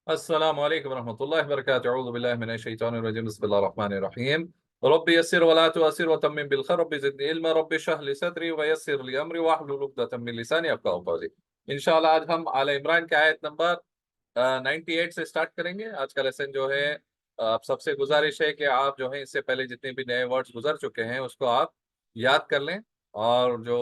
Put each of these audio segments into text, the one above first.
السلام علیکم ورحمۃ اللہ وبرکاتہ اعوذ باللہ من الشیطان الرجیم بسم اللہ الرحمن الرحیم رب یسر ولا تعسر وتمم بالخير رب زدنی علما رب اشرح لي صدری ويسر لي امری واحلل عقدۃ من لسانی یفقهوا قولی۔ انشاءاللہ آج ہم آل عمران کی آیت نمبر 98 سے سٹارٹ کریں گے۔ آج کا لیسن جو ہے آپ سب سے گزارش ہے کہ آپ جو ہے اس سے پہلے جتنے بھی نئے ورڈز گزر چکے ہیں اس کو آپ یاد کر لیں، اور جو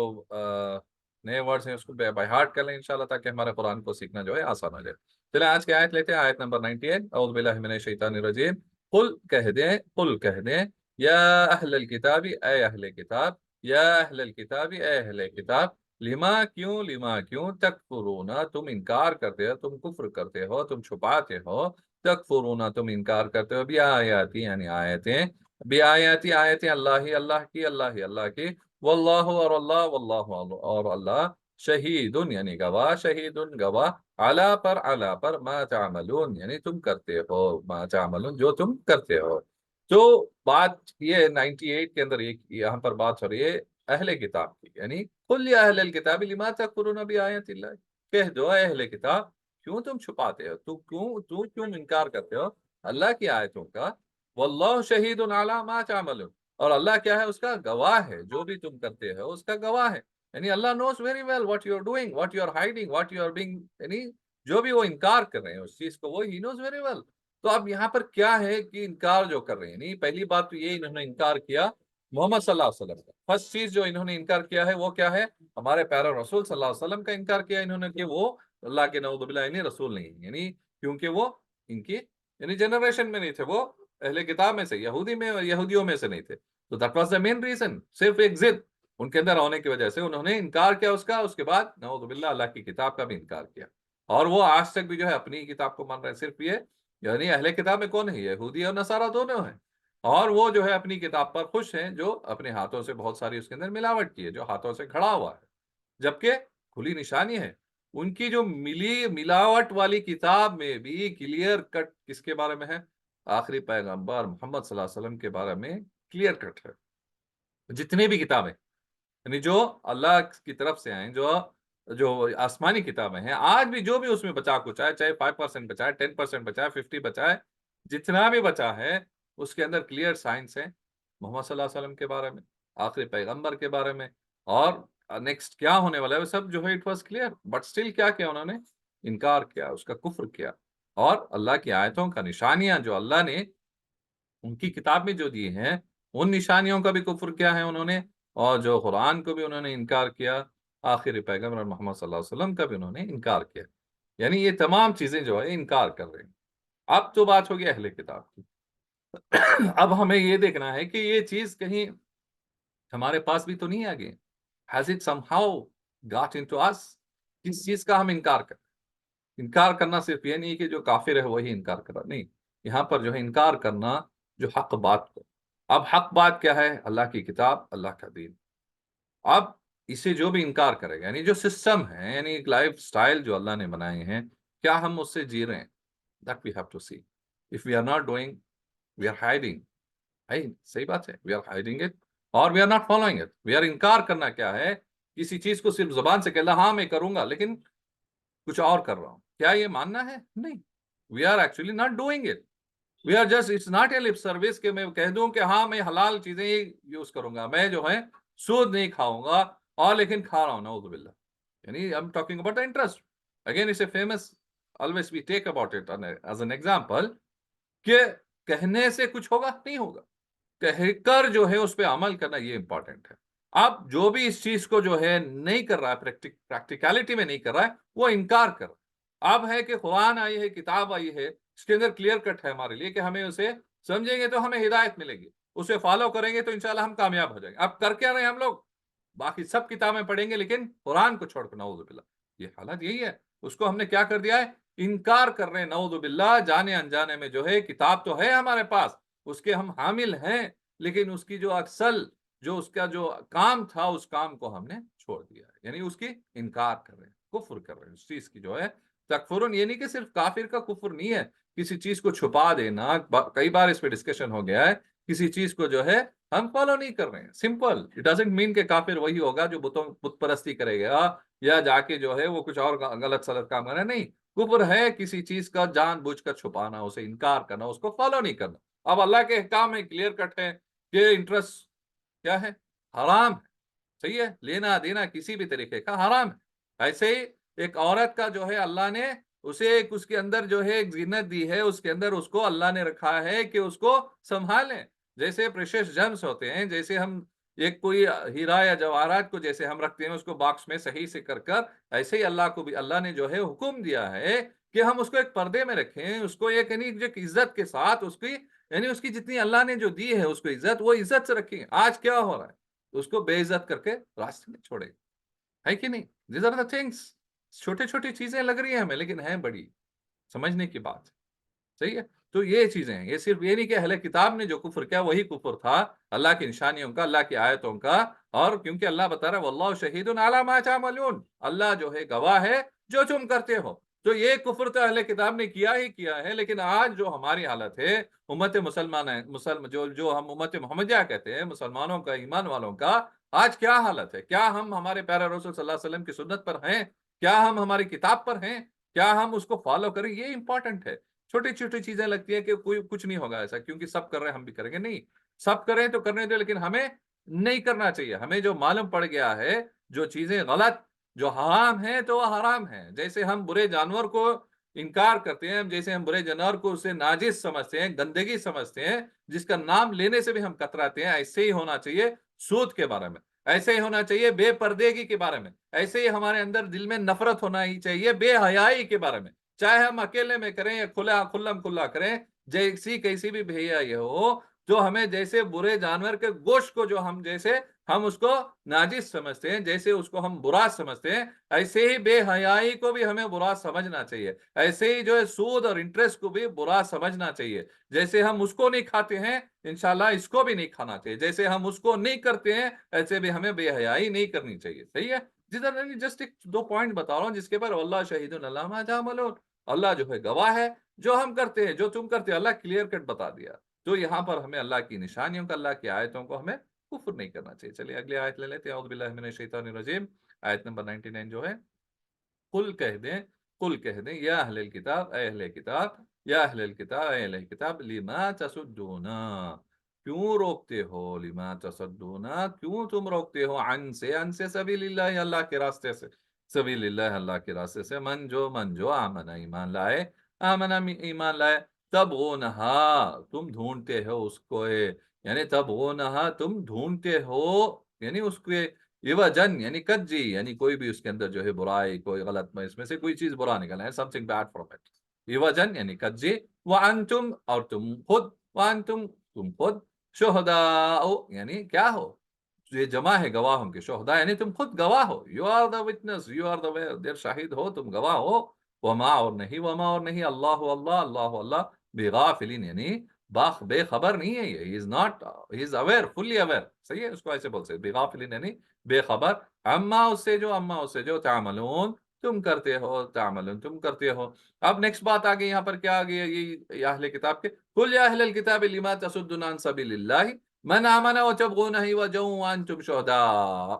نئے ورڈز ہیں اس کو بائی ہارٹ کر لیں انشاءاللہ، تاکہ ہمارے قرآن کو سیکھنا جو ہے آسان ہو جائے۔ چلیں آج کی آیت لیتے ہیں، آیت نمبر 98۔ اعوذ باللہ من الشیطان الرجیم قل کہہ دیں یا اہل الکتاب، اے اہل کتاب، یا اہل الکتاب، اے اہل کتاب، لما کیوں تکفرون تم انکار کرتے ہو، تم کفر کرتے ہو، تم چھپاتے ہو، تکفرون تم انکار کرتے ہو، بیاآیاتی یعنی آیتیں، بیاآیاتی آیتیں اللہ کی، واللہ اور اللہ شہید یعنی گواہ، شہید گواہ، علا پر ما تعملون یعنی تم کرتے ہو، ما تعملون جو تم کرتے ہو۔ تو بات یہ 98 کے اندر یہاں پر بات ہو رہی ہے اہل کتاب کی، یعنی قل یا اہل الکتاب لما تکفرون بآیات اللہ، کہہ دو اے اہل کتاب کیوں تم چھپاتے ہو، تو کیوں انکار کرتے ہو اللہ کی آیتوں کا، واللہ شہید علی ما تعملون، اور اللہ کیا ہے اس کا گواہ ہے، جو بھی تم کرتے ہو اس کا گواہ ہے، یعنی اللہ knows very well what you are doing, what you are hiding, what you are being، یعنی جو بھی وہ انکار کر رہے ہیں اس چیز کو وہ he knows very well۔ تو اب یہاں پر کیا ہے کہ انکار جو کر رہے ہیں، یعنی پہلی بات تو یہ انہوں نے انکار کیا محمد صلی اللہ علیہ وسلم کا، فرسٹ چیز جو انہوں نے انکار کیا ہے وہ کیا ہے، ہمارے پیارے رسول صلی اللہ علیہ وسلم کا انکار کیا انہوں نے کہ وہ اللہ کے نعوذ باللہ یعنی رسول نہیں ہیں، یعنی کیونکہ وہ ان کی یعنی جنریشن میں نہیں تھے، وہ اہل کتاب میں سے یہودیوں میں سے نہیں تھے۔ تو that was the main reason, صرف ایک ضد ان کے اندر ہونے کی وجہ سے انہوں نے انکار کیا اس کا، اس کے بعد نعوذ باللہ اللہ کی کتاب کا بھی انکار کیا، اور وہ آج تک بھی جو ہے اپنی کتاب کو مان رہے ہیں۔ صرف یہ یعنی اہل کتاب میں کون ہے، یہودی اور نصارہ دونوں ہیں، اور وہ جو ہے اپنی کتاب پر خوش ہیں جو اپنے ہاتھوں سے بہت ساری اس کے اندر ملاوٹ کی ہے، جو ہاتھوں سے کھڑا ہوا ہے، جبکہ کھلی نشانی ہے ان کی جو ملاوٹ والی کتاب میں بھی کلیئر کٹ کس کے بارے میں ہے، آخری پیغمبر محمد صلی اللہ علیہ وسلم کے بارے میں کلیئر کٹ ہے۔ جتنے بھی کتابیں یعنی جو اللہ کی طرف سے آئیں، جو آسمانی کتابیں ہیں، آج بھی جو بھی اس میں بچا کچھ ہے، چاہے 5% بچائے، 10% بچائے، 50 بچائے، جتنا بھی بچا ہے اس کے اندر کلیئر سائنس ہے محمد صلی اللہ علیہ وسلم کے بارے میں، آخری پیغمبر کے بارے میں، اور نیکسٹ کیا ہونے والا ہے وہ سب جو ہے it was clear, but still کیا کیا انہوں نے انکار کیا، اس کا کفر کیا، اور اللہ کی آیتوں کا نشانیاں جو اللہ نے ان کی کتاب میں جو دی ہیں ان نشانیوں کا بھی کفر کیا ہے انہوں نے، اور جو قرآن کو بھی انہوں نے انکار کیا، آخری پیغمبر محمد صلی اللہ علیہ وسلم کا بھی انہوں نے انکار کیا، یعنی یہ تمام چیزیں جو ہے انکار کر رہے ہیں۔ اب تو بات ہوگی اہل کتاب کی۔ اب ہمیں یہ دیکھنا ہے کہ یہ چیز کہیں ہمارے پاس بھی تو نہیں آ گئی، has it somehow got into us، کس چیز کا ہم انکار کریں۔ انکار کرنا صرف یہ نہیں کہ جو کافر ہے وہی انکار کرا، نہیں، یہاں پر جو ہے انکار کرنا جو حق بات کو۔ اب حق بات کیا ہے، اللہ کی کتاب، اللہ کا دین۔ اب اسے جو بھی انکار کرے گا، یعنی جو سسٹم ہے، یعنی ایک لائف سٹائل جو اللہ نے بنائے ہیں، کیا ہم اس سے جی رہے ہیں، that we have to see۔ if we are not doing، we are hiding۔ صحیح بات ہے، we are hiding it اور we are not following it۔ we are انکار کرنا کیا ہے، کسی چیز کو صرف زبان سے کہنا ہاں میں کروں گا لیکن کچھ اور کر رہا ہوں، کیا یہ ماننا ہے؟ نہیں، we are actually not doing it۔ we are just، it's not a lip service کہ میں کہہ دوں کہ ہاں میں حلال چیزیں یوز کروں گا، میں جو ہے سود نہیں کھاؤں گا، اور لیکن کھا رہا ہوں، نعوذ باللہ، یعنی I'm talking about the interest۔ again it's a famous، always we take about it as an example کہ کہنے سے کچھ ہوگا نہیں ہوگا، کہہ کر جو ہے اس پہ عمل کرنا یہ امپورٹنٹ ہے۔ اب جو بھی اس چیز کو جو ہے نہیں کر رہا ہے، پریکٹیکلٹی میں نہیں کر رہا ہے، وہ انکار کر رہا ہے۔ اب ہے کہ قرآن آئی ہے، کتاب آئی ہے، اس کے اندر کلیئر کٹ ہے ہمارے لیے کہ ہمیں اسے سمجھیں گے تو ہمیں ہدایت ملے گی، اسے فالو کریں گے تو انشاءاللہ ہم کامیاب ہو جائیں گے۔ اب کر کیا رہے ہیں ہم لوگ، باقی سب کتابیں پڑھیں گے لیکن قرآن کو چھوڑ کر، نعوذ باللہ، یہ حالت یہی ہے۔ اس کو ہم نے کیا کر دیا ہے، انکار کر رہے ہیں، نعوذ باللہ، جانے انجانے میں جو ہے کتاب تو ہے ہمارے پاس، اس کے ہم حامل ہیں، لیکن اس کی جو اصل جو اس کا جو کام تھا اس کام کو ہم نے چھوڑ دیا ہے، یعنی اس کی انکار کر رہے ہیں، کفر کر رہے ہیں اس چیز کی جو ہے تکفرن، یہ نہیں کہ صرف کافر کا کفر نہیں ہے، کسی چیز کو چھپا دینا، کئی بار اس پہ ڈسکشن ہو گیا ہے، کسی چیز کو جو ہے ہم فالو نہیں کر رہے ہیں، سمپل، اٹ ڈزنٹ مین کہ کافر وہی ہوگا جو بت پرستی کرے گا یا جا کے جو ہے وہ کچھ اور غلط سلط کام کرے، نہیں، کفر ہے کسی چیز کا جان بوجھ کر چھپانا، اسے انکار کرنا، اس کو فالو نہیں کرنا۔ اب اللہ کے احکام میں کلیئر کٹ ہے کہ انٹرسٹ کیا ہے؟ حرام ہے، صحیح ہے، لینا دینا کسی بھی طریقے کا حرام ہے۔ ایسے ہی ایک عورت کا جو ہے اللہ نے اسے ایک اس کے اندر جو ہے ایک زینت دی ہے، اس کے اندر اس کو اللہ نے رکھا ہے کہ اس کو سنبھالیں، جیسے پریشس جیمز ہوتے ہیں، جیسے ہم ایک کوئی ہیرا یا جواہرات کو جیسے ہم رکھتے ہیں اس کو باکس میں صحیح سے کر کر، ایسے ہی اللہ کو بھی اللہ نے جو ہے حکم دیا ہے کہ ہم اس کو ایک پردے میں رکھیں، اس کو ایک یعنی جو عزت کے ساتھ اس کی یعنی اس کی جتنی اللہ نے جو دی ہے اس کو عزت، وہ عزت سے رکھیں۔ آج کیا ہو رہا ہے؟ اس کو بے عزت کر کے راستے میں چھوڑے، ہے کہ نہیں؟ دیز آر دا تھنگس، چھوٹی چھوٹی چیزیں لگ رہی ہیں ہمیں لیکن ہیں بڑی، سمجھنے کی بات، صحیح ہے؟ تو یہ چیزیں ہیں، یہ صرف یہ نہیں کہ اہل کتاب نے جو کفر کیا وہی کفر تھا، اللہ کی نشانیوں کا، اللہ کی آیتوں کا، اور کیونکہ اللہ بتا رہا ہے واللہ شہید علی ما تعملون، اللہ جو ہے گواہ ہے جو تم کرتے ہو۔ تو یہ کفر تو اہل کتاب نے کیا ہی کیا ہے، لیکن آج جو ہماری حالت ہے امت مسلمان ہے، جو ہم امت محمدیہ کہتے ہیں، مسلمانوں کا، ایمان والوں کا، آج کیا حالت ہے؟ کیا ہم ہمارے پیارے رسول صلی اللہ علیہ وسلم کی سنت پر ہیں؟ کیا ہم ہماری کتاب پر ہیں؟ کیا ہم اس کو فالو کریں؟ یہ امپورٹنٹ ہے۔ چھوٹی چھوٹی چیزیں لگتی ہیں کہ کوئی کچھ نہیں ہوگا ایسا، کیونکہ سب کر رہے ہیں ہم بھی کریں گے، نہیں، سب کریں تو کرنے دیں، لیکن ہمیں نہیں کرنا چاہیے۔ ہمیں جو معلوم پڑ گیا ہے، جو چیزیں غلط، جو حرام ہیں تو وہ حرام ہیں۔ جیسے ہم برے جانور کو انکار کرتے ہیں، جیسے ہم برے جانور کو اسے ناجس سمجھتے ہیں، گندگی سمجھتے ہیں، جس کا نام لینے سے بھی ہم کتراتے ہیں، ایسے ہی ہونا چاہیے سود کے بارے میں، ایسے ہی ہونا چاہیے بے پردگی کے بارے میں، ایسے ہی ہمارے اندر دل میں نفرت ہونا ہی چاہیے بے حیائی کے بارے میں، چاہے ہم اکیلے میں کریں یا کھلم کھلا کریں، جیسی کیسی بھی بے حیائی ہو، جو ہمیں جیسے برے جانور کے گوشت کو جو ہم اس کو ناجس سمجھتے ہیں، جیسے اس کو ہم برا سمجھتے ہیں، ایسے ہی بے حیائی کو بھی ہمیں برا سمجھنا چاہیے، ایسے ہی جو ہے سود اور انٹرسٹ کو بھی برا سمجھنا چاہیے۔ جیسے ہم اس کو نہیں کھاتے ہیں، انشاءاللہ اس کو بھی نہیں کھانا چاہیے، جیسے ہم اس کو نہیں کرتے ہیں ایسے بھی ہمیں بے حیائی نہیں کرنی چاہیے، صحیح ہے؟ جدھر جسٹ ایک دو پوائنٹ بتا رہا ہوں جس کے پر واللہ شہید علی ما تعملون، اللہ جو ہے گواہ ہے جو ہم کرتے ہیں، جو تم کرتے ہیں، اللہ کلیئر کٹ بتا دیا۔ تو یہاں پر ہمیں اللہ کی نشانیوں کا، اللہ کی آیتوں کو ہمیں کفر نہیں کرنا چاہیے۔ چلیے اگلی آیت لے لیتے ہیں، اعوذ باللہ من الشیطان الرجیم، آیت نمبر 99 جو ہے، قل کہہ دیں یا اہل الکتاب، اے اہل کتاب، یا اہل الکتاب، اے اہل کتاب، لما تصدونا، کیوں روکتے ہو، لما تصدونا، کیوں تم روکتے ہو، عن سے سبیل اللہ، اللہ کے راستے سے، سبیل اللہ، اللہ کے راستے سے، من جو آمن ایمان لائے، ایمان لائے، تبغونہا، تم ڈھونڈتے ہو اس کو، یعنی تبغونہا، تم ڈھونڈتے ہو، یعنی اس کے عوجن، یعنی کجی، یعنی کوئی بھی اس کے اندر جو ہے برائی، کوئی غلط میں اس میں سے کوئی چیز برا نکلنا ہے، something bad from it, عوجن یعنی کجی، وانتم، اور تم خود، وانتم، تم خود، شہداء، یعنی کیا ہو، یہ جمع ہے گواہوں کے، شہداء یعنی تم خود گواہ ہو، you are the witness, you are the دیر شاہد ہو، تم گواہ ہو، وما اور نہیں، اللہ بغافلین، یعنی بے خبر نہیں ہے، یہ he is not, he is aware, fully aware, صحیح ہے، اس کو ایسے بولتے ہیں بغافلین، یعنی بے خبر، اما اس سے جو تعملون، تم کرتے ہو۔ اب نیکسٹ بات آگئی، یہاں پر کیا آگئی، یہ اہل کتاب کے، قل یا اہل الکتاب لما تصدون عن سبیل اللہ من آمن وتبغونہ وجوا وانتم شہداء،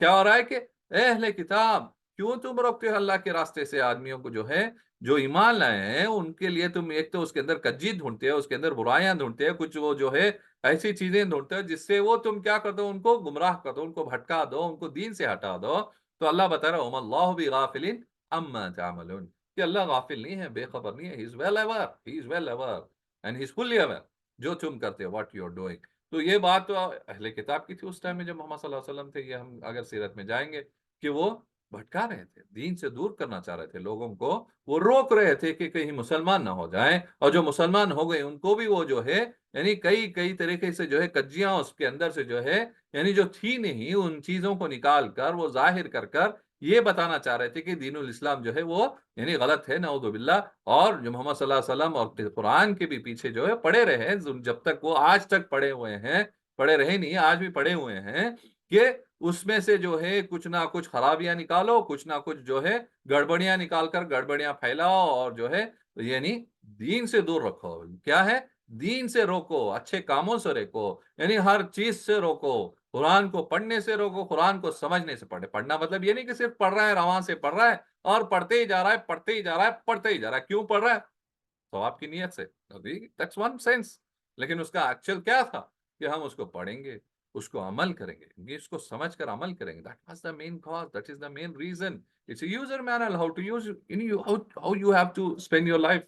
کیا ہو رہا ہے کہ اے اہل کتاب، کیوں تم روکتے ہو اللہ کے راستے سے آدمیوں کو، جو ہے جو ایمان لائے ہیں ان کے لیے تم ایک تو اس کے اندر کجی ڈھونڈتے ہو، اس کے اندر برائیاں ڈھونڈتے ہو، کچھ وہ جو ہے ایسی چیزیں ڈھونڈتے ہو جس سے وہ تم کیا کر دو، ان کو گمراہ کر دو، ان کو بھٹکا دو، ان کو دین سے ہٹا دو۔ تو اللہ بتا رہا ہے اللہ بغافل عما تعملون، کہ اللہ غافل نہیں ہے، بے خبر نہیں ہے، he is well aware, he is well aware and he is fully aware، جو تم کرتے ہو what you are doing۔ تو یہ بات تو اہل کتاب کی تھی اس ٹائم میں جب محمد صلی اللہ علیہ وسلم تھے، یہ ہم اگر سیرت میں جائیں گے کہ وہ بھٹکا رہے تھے، دین سے دور کرنا چاہ رہے تھے لوگوں کو، وہ روک رہے تھے کہ کہیں مسلمان نہ ہو جائیں، اور جو مسلمان ہو گئے ان کو بھی وہ جو ہے یعنی کئی طریقے سے جو ہے کجیاں اس کے اندر سے جو ہے یعنی جو تھی نہیں ان چیزوں کو نکال کر وہ ظاہر کر یہ بتانا چاہ رہے تھے کہ دین الاسلام جو ہے وہ یعنی غلط ہے، نعوذ باللہ، اور جو محمد صلی اللہ علیہ وسلم اور قرآن کے بھی پیچھے جو ہے پڑے رہے، جب تک وہ آج تک پڑے ہوئے ہیں، پڑے رہے نہیں، آج بھی پڑے ہوئے ہیں، کہ اس میں سے جو ہے کچھ نہ کچھ خرابیاں نکالو، کچھ نہ کچھ جو ہے گڑبڑیاں نکال کر گڑبڑیاں پھیلاؤ، اور جو ہے یعنی دین سے دور رکھو، کیا ہے، دین سے روکو، اچھے کاموں سے روکو، یعنی ہر چیز سے روکو، قرآن کو پڑھنے سے روکو، قرآن کو سمجھنے سے پڑھے. پڑھنا مطلب یہ نہیں کہ صرف پڑھ رہا ہے، رواں سے پڑھ رہا ہے اور پڑھتے ہی جا رہا ہے، پڑھتے ہی جا رہا ہے، پڑھتے ہی جا رہا ہے. کیوں پڑھ رہا ہے؟ تو آپ کی نیت سے. That's one sense. لیکن اس کا ایکچوئل کیا تھا کہ ہم اس کو پڑھیں گے، اس کو عمل کریں گے، اس کو سمجھ کر عمل کریں گے. That was the main cause, that is the main reason. It's a user manual how to use, how you have to spend your life.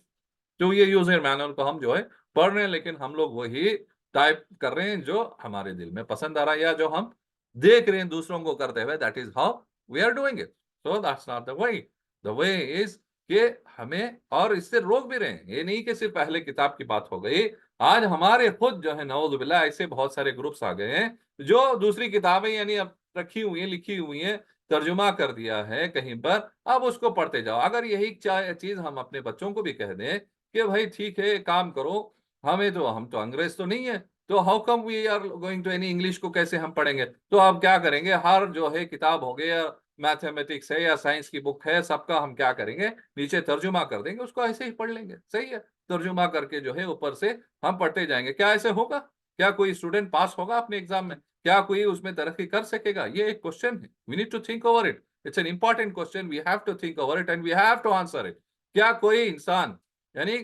تو یہ یوزر مینول کو ہم جو ہے پڑھ رہے ہیں، لیکن ہم لوگ وہی ٹائپ کر رہے ہیں جو ہمارے دل میں پسند آ رہا ہے یا جو ہم دیکھ رہے ہیں دوسروں کو کرتے ہوئے. That is how we are doing it. So that's not the way. The way is کہ ہمیں، اور اس سے روک بھی رہے ہیں. یہ نہیں کہ صرف اہل کتاب کی بات ہو گئی. آج ہمارے خود جو ہے نعوذ باللہ ایسے بہت سارے گروپس آ گئے ہیں جو دوسری کتابیں یعنی اب رکھی ہوئی ہیں، لکھی ہوئی ہیں، ترجمہ کر دیا ہے کہیں پر، اب اس کو پڑھتے جاؤ. اگر یہی چیز ہم اپنے بچوں کو بھی کہہ دیں کہ بھائی ٹھیک ہے کام کرو، ہم تو انگریز تو نہیں ہے، تو how come we are going to any English کو کیسے ہم پڑھیں گے؟ تو آپ کیا کریں گے؟ ہر جو ہے کتاب ہو گیا، میتھمیٹکس ہے یا سائنس کی بک ہے، سب کا ہم کیا کریں گے؟ نیچے ترجمہ کر دیں گے، اس کو ایسے ہی پڑھ لیں گے. صحیح ہے، ترجمہ کر کے جو ہے اوپر سے ہم پڑھتے جائیں گے. کیا ایسے ہوگا؟ کیا کوئی اسٹوڈنٹ پاس ہوگا اپنے ایگزام میں؟ کیا کوئی اس میں ترقی کر سکے گا؟ یہ ایک کوشچن ہے. We need to think over it. It's an important question. We have to think over it and we have to answer it. کیا کوئی انسان یعنی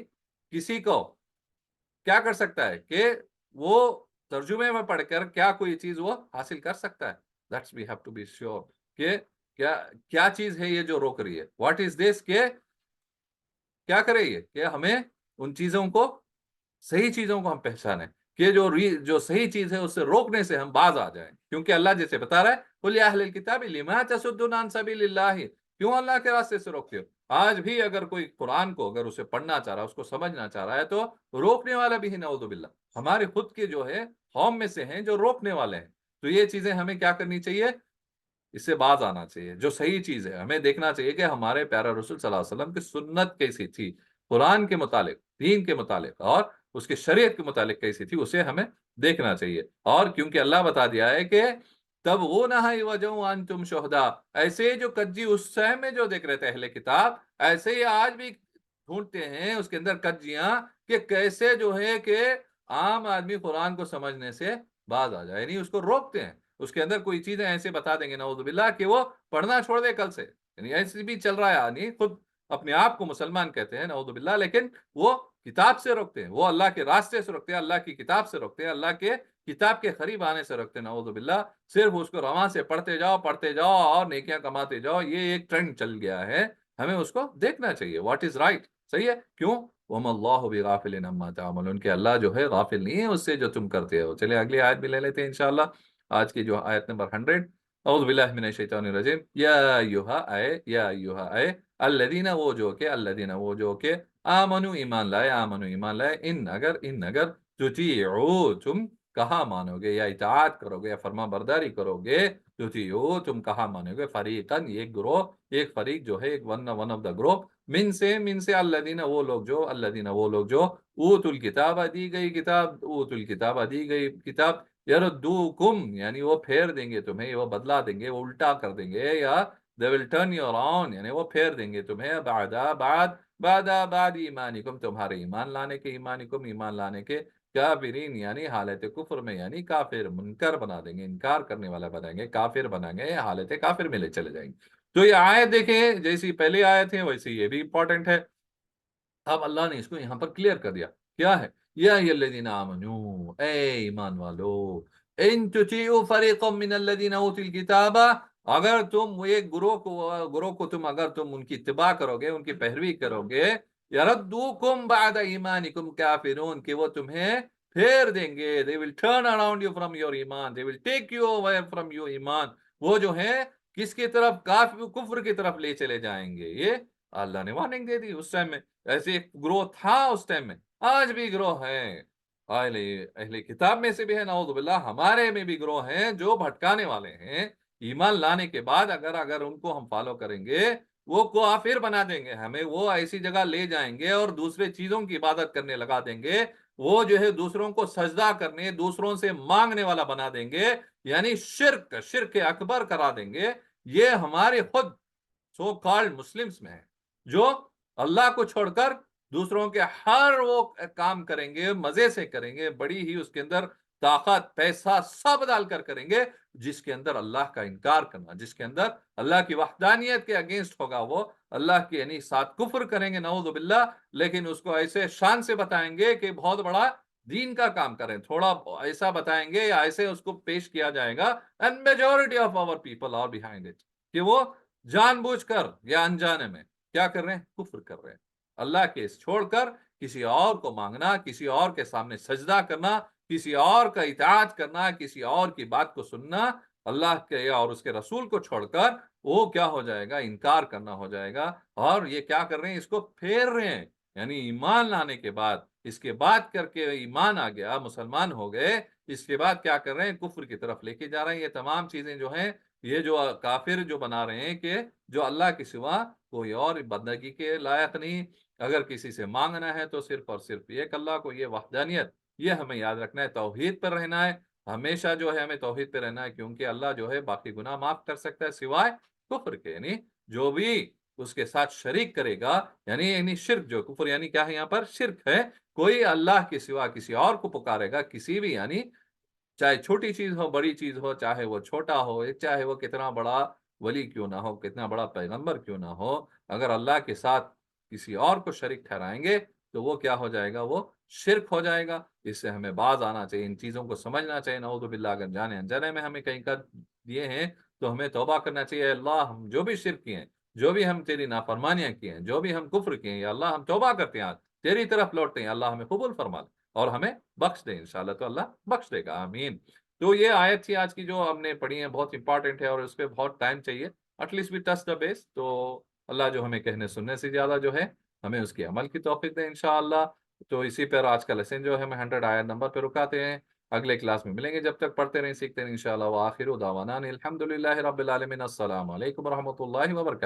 کسی کو کیا کر سکتا ہے کہ وہ ترجمے میں پڑھ کر کیا کوئی چیز وہ حاصل کر سکتا ہے؟ That's we have to be sure کہ کیا چیز ہے یہ جو روک رہی ہے. واٹ از دس کہ کیا کرے یہ کہ ہمیں ان چیزوں کو، صحیح چیزوں کو ہم پہچانیں کہ جو صحیح چیز ہے اس سے روکنے سے ہم باز آ جائیں. کیونکہ اللہ جیسے بتا رہا ہے قل یا اہل الکتاب لما تصدون عن سبیل اللہ، کیوں اللہ کے راستے سے روکتے ہو؟ آج بھی اگر کوئی قرآن کو اگر اسے پڑھنا چاہ رہا ہے، اس کو سمجھنا چاہ رہا ہے، تو روکنے والا بھی ہے نعوذ باللہ. ہمارے خود کے جو ہے قوم میں سے ہیں جو روکنے والے ہیں. تو یہ چیزیں ہمیں کیا کرنی چاہیے؟ اس سے باز آنا چاہیے. جو صحیح چیز ہے ہمیں دیکھنا چاہیے کہ ہمارے پیارا رسول صلی اللہ علیہ وسلم کی سنت کیسی تھی، قرآن کے متعلق، دین کے متعلق اور اس کی شریعت کے متعلق کیسی تھی، اسے ہمیں دیکھنا چاہیے. اور کیونکہ اللہ بتا دیا ہے کہ تب وہ نہ وانتم شہداء، ایسے جو کجی اس ٹائم میں جو دیکھ رہے تھے اہل کتاب، ایسے ہی آج بھی ڈھونڈتے ہیں اس کے اندر کجیاں کہ کیسے جو ہے کہ عام آدمی قرآن کو سمجھنے سے باز آ جائے. یعنی اس کو روکتے ہیں. اس کے اندر کوئی چیزیں ایسے بتا دیں گے نعوذ باللہ کہ وہ پڑھنا چھوڑ دے کل سے. یعنی ایسے بھی چل رہا ہے. یعنی خود اپنے آپ کو مسلمان کہتے ہیں نعوذ باللہ، لیکن وہ کتاب سے روکتے ہیں، وہ اللہ کے راستے سے روکتے ہیں، اللہ کی کتاب سے روکتے ہیں، اللہ کے کتاب کے قریب آنے سے روکتے ہیں نعوذ باللہ. صرف اس کو رواں سے پڑھتے جاؤ اور نیکیاں کماتے جاؤ. یہ ایک ٹرینڈ چل گیا ہے. ہمیں اس کو دیکھنا چاہیے. What is right? صحیح ہے. کیوں؟ وَمَا اللَّهُ بِغَافِلٍ عَمَّا تَعْمَلُونَ، کہ اللہ جو ہے غافل نہیں ہے اس سے جو تم کرتے ہو. چلے اگلی آیت بھی لے لیتے ہیں انشاءاللہ. آج کی جو آیت نمبر 100. اعوذ باللہ من الشیطان الرجیم. یا ایھا اے الذین، وہ جو کہ آمنو ایمان لائے، ان اگر تطیعوا، تم کہا مانو گے یا اطاعت کرو گے یا فرما برداری کرو گے، تطیعوا تم کہا مانو گے، فریقاً ایک گروہ، ایک فریق جو ہے، ایک ون آف دا گروپ، من سے الذین وہ لوگ جو اوتوا الکتاب دی گئی کتاب، یردوکم یعنی وہ پھیر دیں گے تمہیں، وہ بدلا دیں گے، وہ الٹا کر دیں گے، یا they will turn you around یعنی وہ پھیر دیں گے تمہیں، بعد ایمانکم، تمہارے ایمان لانے کے کافرین یعنی حالت کفر میں، یعنی کافر، منکر بنا دیں گے، انکار کرنے والا بنائیں گے، کافر بنائیں گے، حالت کافر میں لے چلے جائیں گے. تو یہ آیت دیکھیں جیسی پہلی آیت ہے ویسے یہ بھی امپورٹنٹ ہے. اب اللہ نے اس کو یہاں پر کلیئر کر دیا. کیا ہے؟ یا الذین آمنو، اے ایمان والو، ان تطیعوا فریقا من الذین اوتوا الکتاب، اگر تم ایک گروہ کو اگر تم ان کی اتباع کرو گے، ان کی پیروی کرو گے، یردوکم بعد ایمانکم کافرون، کہ وہ تمہیں پھیر دیں گے، they will turn around you from your ایمان، they will take you away from your ایمان، وہ جو ہے کس کی طرف؟ کفر کی طرف لے چلے جائیں گے. یہ اللہ نے وارننگ دے دی اس ٹائم میں. ایسے ایک گروہ تھا اس ٹائم میں، آج بھی گروہ ہے. اہل کتاب میں سے بھی ہے نعوذ باللہ، ہمارے میں بھی گروہ ہیں جو بھٹکانے والے ہیں. ایمان لانے کے بعد اگر ان کو ہم فالو کریں گے، وہ کافر بنا دیں گے ہمیں، وہ ایسی جگہ لے جائیں گے اور دوسرے چیزوں کی عبادت کرنے لگا دیں گے، وہ جو ہے دوسروں کو سجدہ کرنے، دوسروں سے مانگنے والا بنا دیں گے، یعنی شرک اکبر کرا دیں گے. یہ ہمارے خود سو کالڈ مسلمز میں ہے جو اللہ کو چھوڑ کر دوسروں کے ہر وہ کام کریں گے، مزے سے کریں گے، بڑی ہی اس کے اندر طاقت پیسہ سب ڈال کر کریں گے جس کے اندر اللہ کا انکار کرنا، جس کے اندر اللہ کی وحدانیت کے اگینسٹ ہوگا، وہ اللہ کے یعنی ساتھ کفر کریں گے نعوذ باللہ، لیکن اس کو ایسے شان سے بتائیں گے کہ بہت بڑا دین کا کام کریں، تھوڑا ایسا بتائیں گے یا ایسے اس کو پیش کیا جائے گا and majority of our people are behind it, کہ وہ جان بوجھ کر یا انجانے میں کیا کر رہے ہیں؟ کفر کر رہے ہیں، اللہ کے چھوڑ کر کسی اور کو مانگنا، کسی اور کے سامنے سجدہ کرنا، کسی اور کا اطاعت کرنا، کسی اور کی بات کو سننا، اللہ کے اور اس کے رسول کو چھوڑ کر وہ کیا ہو جائے گا؟ انکار کرنا ہو جائے گا۔ اور یہ کیا کر رہے ہیں؟ اس کو پھیر رہے ہیں، یعنی ایمان لانے کے بعد، اس کے بعد کر کے ایمان آ گیا، مسلمان ہو گئے، اس کے بعد کیا کر رہے ہیں؟ کفر کی طرف لے کے جا رہے ہیں۔ یہ تمام چیزیں جو ہیں، یہ جو کافر جو بنا رہے ہیں کہ جو اللہ کے سوا کوئی اور بندگی کے لائق نہیں، اگر کسی سے مانگنا ہے تو صرف اور صرف ایک اللہ کو، یہ وحدانیت، یہ ہمیں یاد رکھنا ہے، توحید پر رہنا ہے، ہمیشہ جو ہے ہمیں توحید پہ رہنا ہے، کیونکہ اللہ جو ہے باقی گناہ معاف کر سکتا ہے سوائے کفر کے، یعنی جو بھی اس کے ساتھ شریک کرے گا، یعنی شرک، جو کفر یعنی کیا ہے؟ یہاں پر شرک ہے، کوئی اللہ کے سوا کسی اور کو پکارے گا، کسی بھی یعنی چاہے چھوٹی چیز ہو، بڑی چیز ہو، چاہے وہ چھوٹا ہو، چاہے وہ کتنا بڑا ولی کیوں نہ ہو، کتنا بڑا پیغمبر کیوں نہ ہو، اگر اللہ کے ساتھ کسی اور کو شریک ٹھہرائیں گے تو وہ کیا ہو جائے گا؟ وہ شرک ہو جائے گا۔ اس سے ہمیں باز آنا چاہیے، ان چیزوں کو سمجھنا چاہیے، نعوذ باللہ اگر جانے انجانے میں ہمیں کہیں کر دیے ہیں تو ہمیں توبہ کرنا چاہیے، اے اللہ ہم جو بھی شرک کیے ہیں، جو بھی ہم تیری نافرمانیاں کیے ہیں، جو بھی ہم کفر کیے ہیں، یا اللہ ہم توبہ کرتے ہیں، تیری طرف لوٹتے ہیں، اللہ ہمیں قبول فرما لے اور ہمیں بخش دے، انشاءاللہ تو اللہ بخش دے گا، آمین۔ تو یہ آیت تھی آج کی جو ہم نے پڑھی ہے، بہت امپورٹنٹ ہے اور اس پہ بہت ٹائم چاہیے، at least we touch the base. تو اللہ جو ہمیں کہنے سننے سے زیادہ جو ہے ہمیں اس کی عمل کی توفیق دے انشاءاللہ۔ تو اسی پر آج کا لیسن جو ہے ہم 100 آیت نمبر پہ رکاتے ہیں، اگلے کلاس میں ملیں گے، جب تک پڑھتے رہیں سیکھتے رہیں انشاءاللہ، وآخر دعوانا الحمدللہ رب العالمین، السلام علیکم ورحمۃ اللہ وبرکاتہ۔